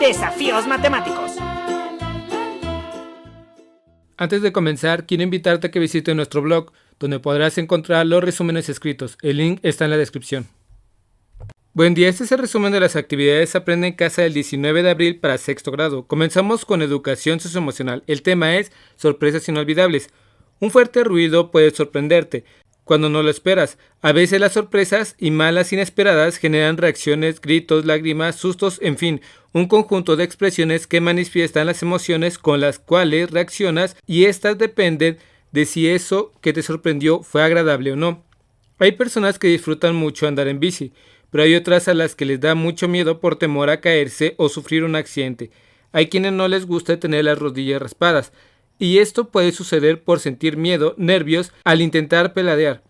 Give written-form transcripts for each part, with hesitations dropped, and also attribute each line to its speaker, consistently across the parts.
Speaker 1: Desafíos matemáticos.
Speaker 2: Antes de comenzar, quiero invitarte a que visites nuestro blog, donde podrás encontrar los resúmenes escritos. El link está en la descripción. Buen día, este es el resumen de las actividades Aprende en Casa del 19 de abril para sexto grado. Comenzamos con educación socioemocional. El tema es sorpresas inolvidables. Un fuerte ruido puede sorprenderte cuando no lo esperas. A veces las sorpresas y malas inesperadas generan reacciones, gritos, lágrimas, sustos, en fin, un conjunto de expresiones que manifiestan las emociones con las cuales reaccionas y estas dependen de si eso que te sorprendió fue agradable o no. Hay personas que disfrutan mucho andar en bici, pero hay otras a las que les da mucho miedo por temor a caerse o sufrir un accidente. Hay quienes no les gusta tener las rodillas raspadas, y esto puede suceder por sentir miedo, nervios al intentar pedalear,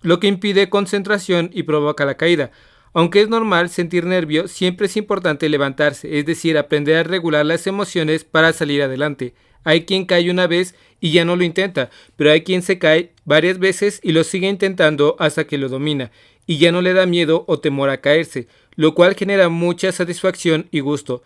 Speaker 2: lo que impide concentración y provoca la caída. Aunque es normal sentir nervios, siempre es importante levantarse, es decir, aprender a regular las emociones para salir adelante. Hay quien cae una vez y ya no lo intenta, pero hay quien se cae varias veces y lo sigue intentando hasta que lo domina, y ya no le da miedo o temor a caerse, lo cual genera mucha satisfacción y gusto.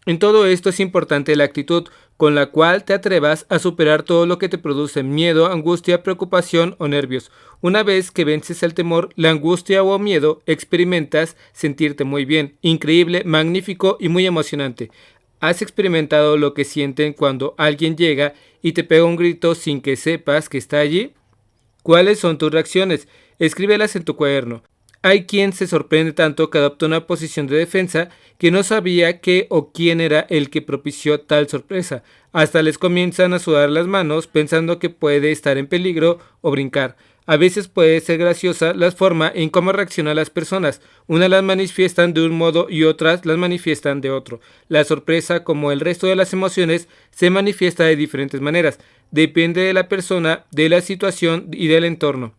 Speaker 2: En todo esto es importante la actitud con la cual te atrevas a superar todo lo que te produce miedo, angustia, preocupación o nervios. Una vez que vences el temor, la angustia o miedo, experimentas sentirte muy bien, increíble, magnífico y muy emocionante. ¿Has experimentado lo que sienten cuando alguien llega y te pega un grito sin que sepas que está allí? ¿Cuáles son tus reacciones? Escríbelas en tu cuaderno. Hay quien se sorprende tanto que adopta una posición de defensa que no sabía qué o quién era el que propició tal sorpresa. Hasta les comienzan a sudar las manos pensando que puede estar en peligro o brincar. A veces puede ser graciosa la forma en cómo reaccionan las personas. Unas las manifiestan de un modo y otras las manifiestan de otro. La sorpresa, como el resto de las emociones, se manifiesta de diferentes maneras. Depende de la persona, de la situación y del entorno.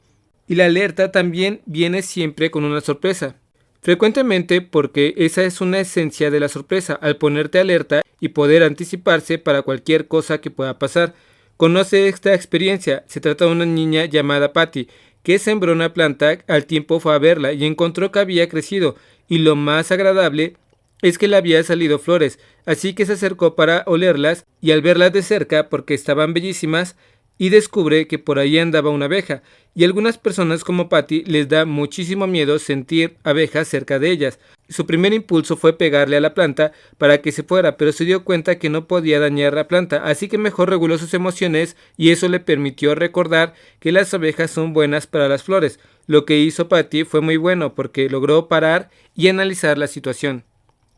Speaker 2: Y la alerta también viene siempre con una sorpresa. Frecuentemente porque esa es una esencia de la sorpresa, al ponerte alerta y poder anticiparse para cualquier cosa que pueda pasar. Conoce esta experiencia. Se trata de una niña llamada Patty, que sembró una planta, al tiempo fue a verla y encontró que había crecido, y lo más agradable es que le había salido flores, así que se acercó para olerlas y al verlas de cerca, porque estaban bellísimas, y descubre que por ahí andaba una abeja, y a algunas personas como Patty les da muchísimo miedo sentir abejas cerca de ellas. Su primer impulso fue pegarle a la planta para que se fuera, pero se dio cuenta que no podía dañar la planta, así que mejor reguló sus emociones y eso le permitió recordar que las abejas son buenas para las flores. Lo que hizo Patty fue muy bueno porque logró parar y analizar la situación.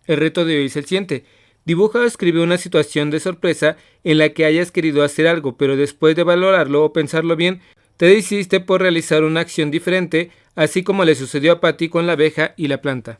Speaker 2: El reto de hoy es el siguiente. Dibuja o escribe una situación de sorpresa en la que hayas querido hacer algo, pero después de valorarlo o pensarlo bien, te decidiste por realizar una acción diferente, así como le sucedió a Patty con la abeja y la planta.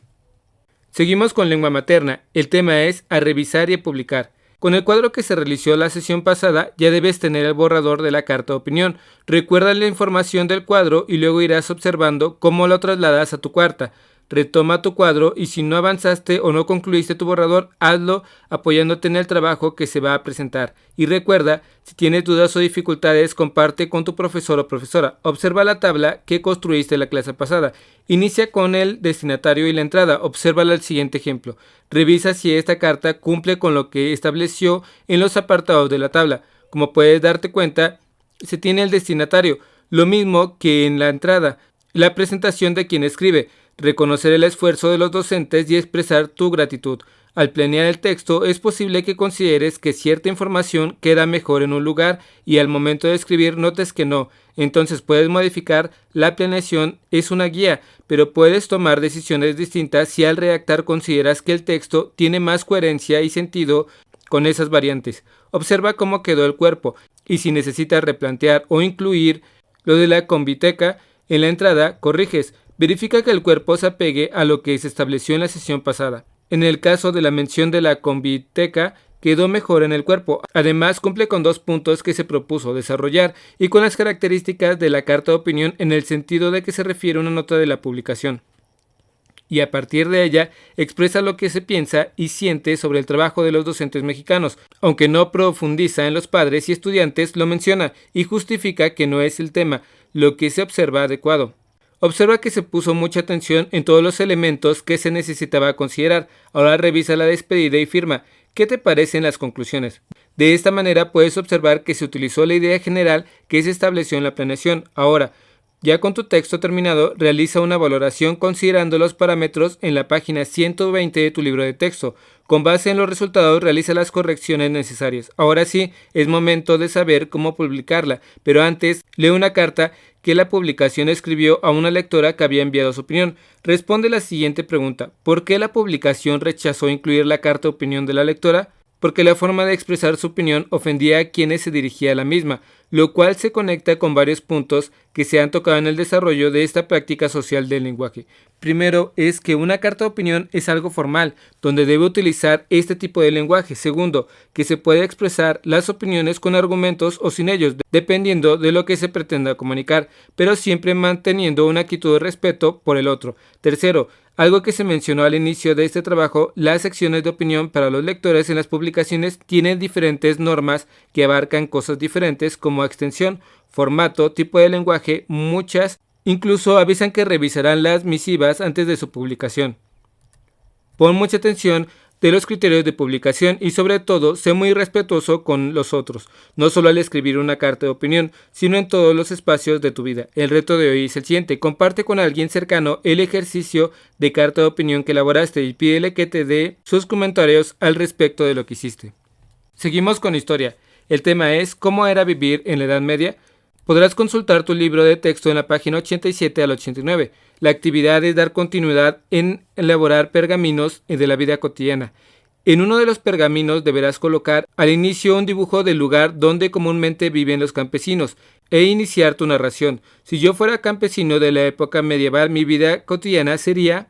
Speaker 2: Seguimos con lengua materna. El tema es a revisar y a publicar. Con el cuadro que se realizó la sesión pasada, ya debes tener el borrador de la carta de opinión. Recuerda la información del cuadro y luego irás observando cómo lo trasladas a tu carta. Retoma tu cuadro y si no avanzaste o no concluiste tu borrador, hazlo apoyándote en el trabajo que se va a presentar. Y recuerda, si tienes dudas o dificultades, comparte con tu profesor o profesora. Observa la tabla que construiste la clase pasada. Inicia con el destinatario y la entrada. Obsérvala al siguiente ejemplo. Revisa si esta carta cumple con lo que estableció en los apartados de la tabla. Como puedes darte cuenta, se tiene el destinatario, lo mismo que en la entrada, la presentación de quien escribe. Reconocer el esfuerzo de los docentes y expresar tu gratitud. Al planear el texto, es posible que consideres que cierta información queda mejor en un lugar y al momento de escribir notes que no. Entonces puedes modificar. La planeación es una guía, pero puedes tomar decisiones distintas si al redactar consideras que el texto tiene más coherencia y sentido con esas variantes. Observa cómo quedó el cuerpo y si necesitas replantear o incluir lo de la conviteca en la entrada, corriges. Verifica que el cuerpo se apegue a lo que se estableció en la sesión pasada. En el caso de la mención de la conviteca, quedó mejor en el cuerpo. Además, cumple con 2 puntos que se propuso desarrollar y con las características de la carta de opinión en el sentido de que se refiere a una nota de la publicación. Y a partir de ella, expresa lo que se piensa y siente sobre el trabajo de los docentes mexicanos. Aunque no profundiza en los padres y estudiantes, lo menciona y justifica que no es el tema, lo que se observa adecuado. Observa que se puso mucha atención en todos los elementos que se necesitaba considerar. Ahora revisa la despedida y firma. ¿Qué te parecen las conclusiones? De esta manera puedes observar que se utilizó la idea general que se estableció en la planeación. Ahora, ya con tu texto terminado, realiza una valoración considerando los parámetros en la página 120 de tu libro de texto. Con base en los resultados, realiza las correcciones necesarias. Ahora sí, es momento de saber cómo publicarla, pero antes, lee una carta que la publicación escribió a una lectora que había enviado su opinión. Responde la siguiente pregunta: ¿por qué la publicación rechazó incluir la carta de opinión de la lectora? Porque la forma de expresar su opinión ofendía a quienes se dirigía a la misma, lo cual se conecta con varios puntos que se han tocado en el desarrollo de esta práctica social del lenguaje. Primero es que una carta de opinión es algo formal, donde debe utilizar este tipo de lenguaje. Segundo, que se puede expresar las opiniones con argumentos o sin ellos, dependiendo de lo que se pretenda comunicar, pero siempre manteniendo una actitud de respeto por el otro. Tercero, algo que se mencionó al inicio de este trabajo, las secciones de opinión para los lectores en las publicaciones tienen diferentes normas que abarcan cosas diferentes como extensión, formato, tipo de lenguaje, muchas incluso avisan que revisarán las misivas antes de su publicación. Pon mucha atención de los criterios de publicación y sobre todo, sé muy respetuoso con los otros, no solo al escribir una carta de opinión, sino en todos los espacios de tu vida. El reto de hoy es el siguiente: comparte con alguien cercano el ejercicio de carta de opinión que elaboraste y pídele que te dé sus comentarios al respecto de lo que hiciste. Seguimos con historia. El tema es ¿cómo era vivir en la Edad Media? Podrás consultar tu libro de texto en la página 87 al 89. La actividad es dar continuidad en elaborar pergaminos de la vida cotidiana. En uno de los pergaminos deberás colocar al inicio un dibujo del lugar donde comúnmente viven los campesinos e iniciar tu narración. Si yo fuera campesino de la época medieval, mi vida cotidiana sería...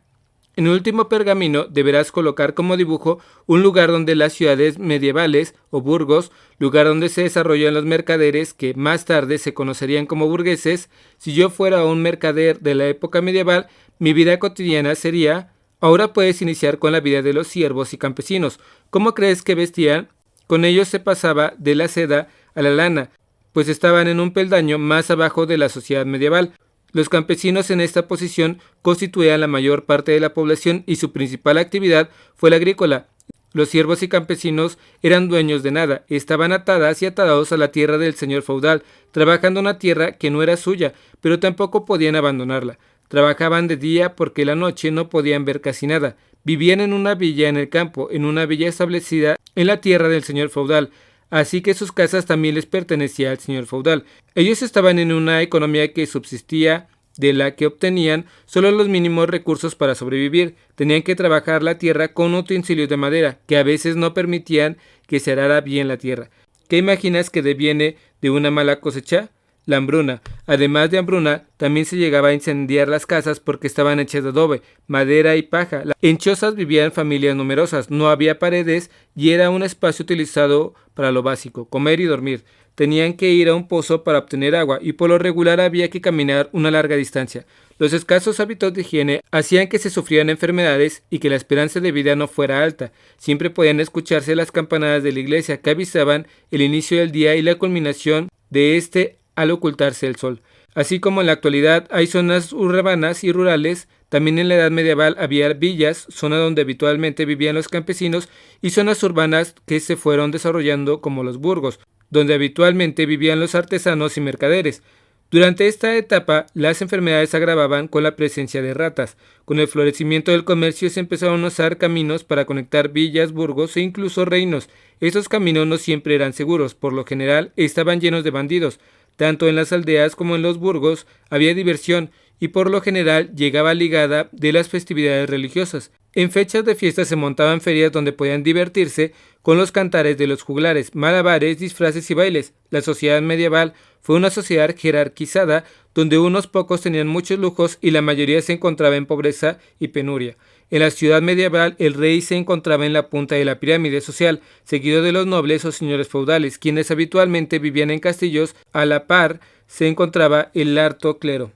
Speaker 2: En el último pergamino deberás colocar como dibujo un lugar donde las ciudades medievales o burgos, lugar donde se desarrollan los mercaderes que más tarde se conocerían como burgueses. Si yo fuera un mercader de la época medieval, mi vida cotidiana sería... Ahora puedes iniciar con la vida de los siervos y campesinos. ¿Cómo crees que vestían? Con ellos se pasaba de la seda a la lana, pues estaban en un peldaño más abajo de la sociedad medieval. Los campesinos en esta posición constituían la mayor parte de la población y su principal actividad fue la agrícola. Los siervos y campesinos eran dueños de nada, estaban atadas y atados a la tierra del señor feudal, trabajando una tierra que no era suya, pero tampoco podían abandonarla. Trabajaban de día porque la noche no podían ver casi nada. Vivían en una villa en el campo, en una villa establecida en la tierra del señor feudal. Así que sus casas también les pertenecían al señor feudal. Ellos estaban en una economía que subsistía de la que obtenían solo los mínimos recursos para sobrevivir. Tenían que trabajar la tierra con utensilios de madera, que a veces no permitían que se arara bien la tierra. ¿Qué imaginas que deviene de una mala cosecha? La hambruna. Además de hambruna, también se llegaba a incendiar las casas porque estaban hechas de adobe, madera y paja. En chozas vivían familias numerosas, no había paredes y era un espacio utilizado para lo básico, comer y dormir. Tenían que ir a un pozo para obtener agua y por lo regular había que caminar una larga distancia. Los escasos hábitos de higiene hacían que se sufrieran enfermedades y que la esperanza de vida no fuera alta. Siempre podían escucharse las campanadas de la iglesia que avisaban el inicio del día y la culminación de este al ocultarse el sol. Así como en la actualidad hay zonas urbanas y rurales, también en la edad medieval había villas, zona donde habitualmente vivían los campesinos, y zonas urbanas que se fueron desarrollando como los burgos, donde habitualmente vivían los artesanos y mercaderes. Durante esta etapa, las enfermedades se agravaban con la presencia de ratas. Con el florecimiento del comercio se empezaron a usar caminos para conectar villas, burgos e incluso reinos. Estos caminos no siempre eran seguros, por lo general estaban llenos de bandidos. Tanto en las aldeas como en los burgos había diversión y por lo general llegaba ligada de las festividades religiosas. En fechas de fiesta se montaban ferias donde podían divertirse con los cantares de los juglares, malabares, disfraces y bailes. La sociedad medieval fue una sociedad jerarquizada donde unos pocos tenían muchos lujos y la mayoría se encontraba en pobreza y penuria. En la ciudad medieval el rey se encontraba en la punta de la pirámide social, seguido de los nobles o señores feudales, quienes habitualmente vivían en castillos. A la par se encontraba el alto clero.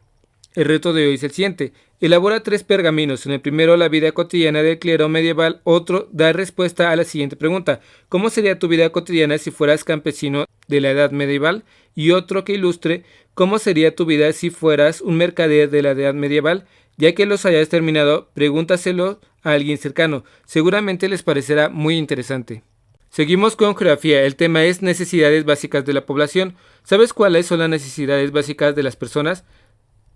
Speaker 2: El reto de hoy es el siguiente: Elabora 3 pergaminos. En el primero, la vida cotidiana del clero medieval. Otro da respuesta a la siguiente pregunta: ¿cómo sería tu vida cotidiana si fueras campesino de la edad medieval? Y otro que ilustre ¿cómo sería tu vida si fueras un mercader de la edad medieval? Ya que los hayas terminado, pregúntaselo a alguien cercano. Seguramente les parecerá muy interesante. Seguimos con geografía. El tema es necesidades básicas de la población. ¿Sabes cuáles son las necesidades básicas de las personas?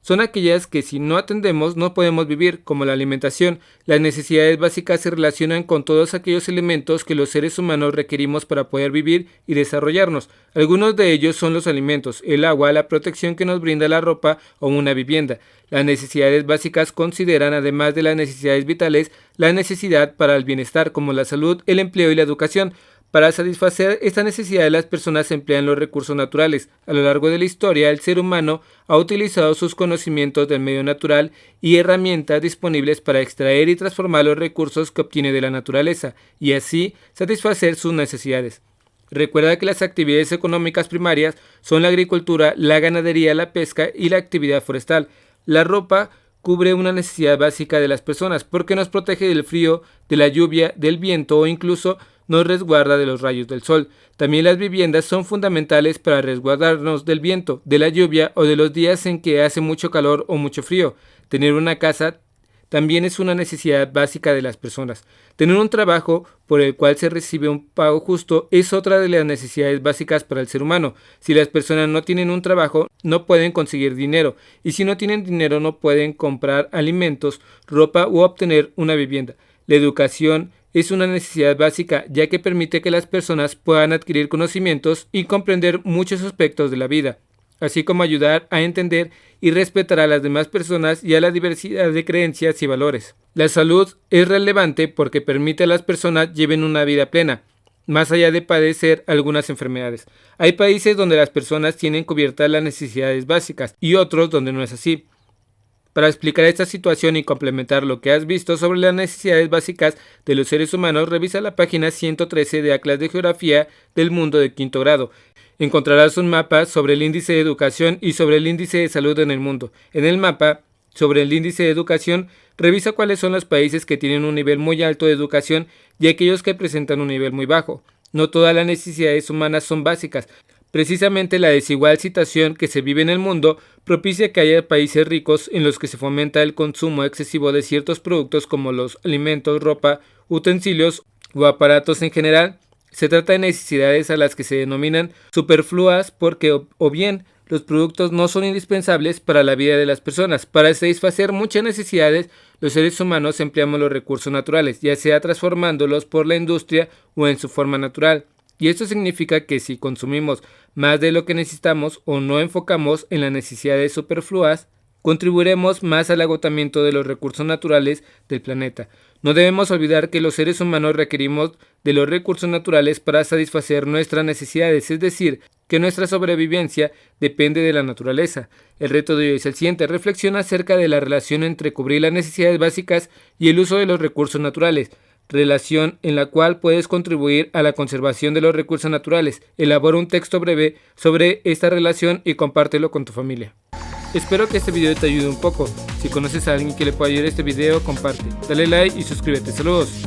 Speaker 2: Son aquellas que si no atendemos no podemos vivir, como la alimentación. Las necesidades básicas se relacionan con todos aquellos elementos que los seres humanos requerimos para poder vivir y desarrollarnos. Algunos de ellos son los alimentos, el agua, la protección que nos brinda la ropa o una vivienda. Las necesidades básicas consideran, además de las necesidades vitales, la necesidad para el bienestar, como la salud, el empleo y la educación. Para satisfacer esta necesidad, las personas emplean los recursos naturales. A lo largo de la historia, el ser humano ha utilizado sus conocimientos del medio natural y herramientas disponibles para extraer y transformar los recursos que obtiene de la naturaleza, y así satisfacer sus necesidades. Recuerda que las actividades económicas primarias son la agricultura, la ganadería, la pesca y la actividad forestal. La ropa cubre una necesidad básica de las personas porque nos protege del frío, de la lluvia, del viento o incluso nos resguarda de los rayos del sol. También las viviendas son fundamentales para resguardarnos del viento, de la lluvia o de los días en que hace mucho calor o mucho frío. Tener una casa también es una necesidad básica de las personas. Tener un trabajo por el cual se recibe un pago justo es otra de las necesidades básicas para el ser humano. Si las personas no tienen un trabajo, no pueden conseguir dinero, y si no tienen dinero no pueden comprar alimentos, ropa u obtener una vivienda. La educación es una necesidad básica, ya que permite que las personas puedan adquirir conocimientos y comprender muchos aspectos de la vida, así como ayudar a entender y respetar a las demás personas y a la diversidad de creencias y valores. La salud es relevante porque permite a las personas lleven una vida plena, más allá de padecer algunas enfermedades. Hay países donde las personas tienen cubiertas las necesidades básicas y otros donde no es así. Para explicar esta situación y complementar lo que has visto sobre las necesidades básicas de los seres humanos, revisa la página 113 de Atlas de Geografía del Mundo de quinto grado. Encontrarás un mapa sobre el índice de educación y sobre el índice de salud en el mundo. En el mapa sobre el índice de educación, revisa cuáles son los países que tienen un nivel muy alto de educación y aquellos que presentan un nivel muy bajo. No todas las necesidades humanas son básicas. Precisamente la desigual situación que se vive en el mundo propicia que haya países ricos en los que se fomenta el consumo excesivo de ciertos productos como los alimentos, ropa, utensilios o aparatos en general. Se trata de necesidades a las que se denominan superfluas porque o bien los productos no son indispensables para la vida de las personas. Para satisfacer muchas necesidades, los seres humanos empleamos los recursos naturales, ya sea transformándolos por la industria o en su forma natural. Y esto significa que si consumimos más de lo que necesitamos o no enfocamos en las necesidades superfluas, contribuiremos más al agotamiento de los recursos naturales del planeta. No debemos olvidar que los seres humanos requerimos de los recursos naturales para satisfacer nuestras necesidades, es decir, que nuestra sobrevivencia depende de la naturaleza. El reto de hoy es el siguiente: reflexiona acerca de la relación entre cubrir las necesidades básicas y el uso de los recursos naturales, relación en la cual puedes contribuir a la conservación de los recursos naturales. Elabora un texto breve sobre esta relación y compártelo con tu familia. Espero que este video te ayude un poco. Si conoces a alguien que le pueda ayudar este video, comparte, dale like y suscríbete. Saludos.